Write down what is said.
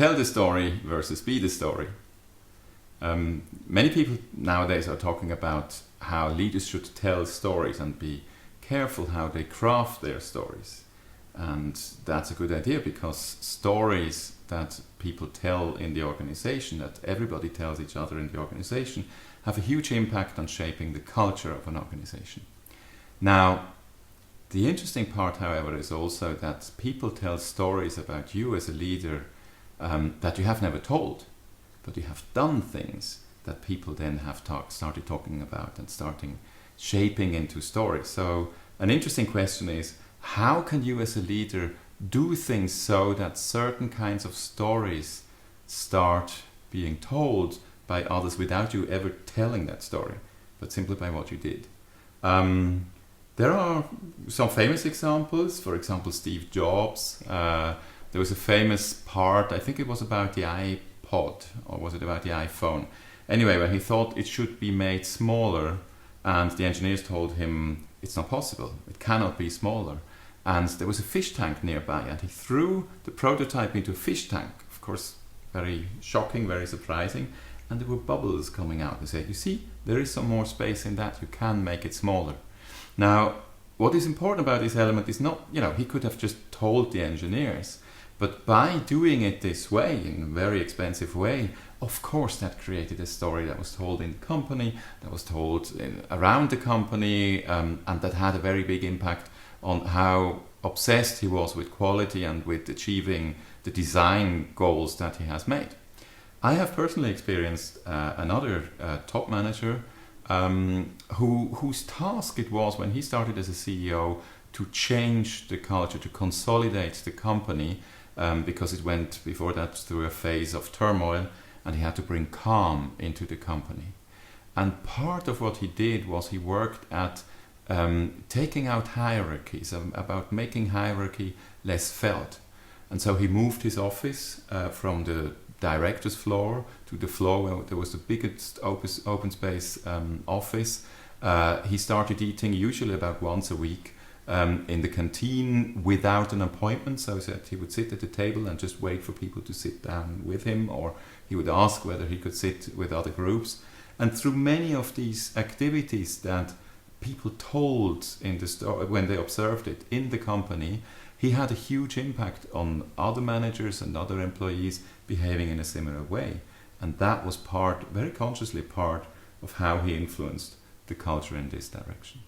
tell the story versus be the story. Many people nowadays are talking about how leaders should tell stories and be careful how they craft their stories. And that's a good idea, because stories that people tell in the organization, that everybody tells each other in the organization, have a huge impact on shaping the culture of an organization. Now, the interesting part, however, is also that people tell stories about you as a leader that you have never told, but you have done things that people then have started talking about and starting shaping into stories. So an interesting question is, how can you as a leader do things so that certain kinds of stories start being told by others without you ever telling that story, but simply by what you did? There are some famous examples. For example, Steve Jobs. There was a famous part, I think it was about the iPod, or was it about the iPhone? Anyway, where he thought it should be made smaller, and the engineers told him it's not possible, it cannot be smaller. And there was a fish tank nearby, and he threw the prototype into a fish tank. Of course, very shocking, very surprising. And there were bubbles coming out. He said, you see, there is some more space in that, you can make it smaller. Now, what is important about this element is not, he could have just told the engineers, but by doing it this way, in a very expensive way, of course that created a story that was told in the company, that was told around the company, and that had a very big impact on how obsessed he was with quality and with achieving the design goals that he has made. I have personally experienced another top manager whose task it was, when he started as a CEO, to change the culture, to consolidate the company, because it went before that through a phase of turmoil, and he had to bring calm into the company. And part of what he did was he worked at taking out hierarchies, about making hierarchy less felt. And so he moved his office from the director's floor to the floor where there was the biggest open space office. He started eating usually about once a week in the canteen without an appointment, so that he would sit at the table and just wait for people to sit down with him, or he would ask whether he could sit with other groups. And through many of these activities that people told in the store when they observed it in the company, he had a huge impact on other managers and other employees behaving in a similar way. And that was very consciously part of how he influenced the culture in this direction.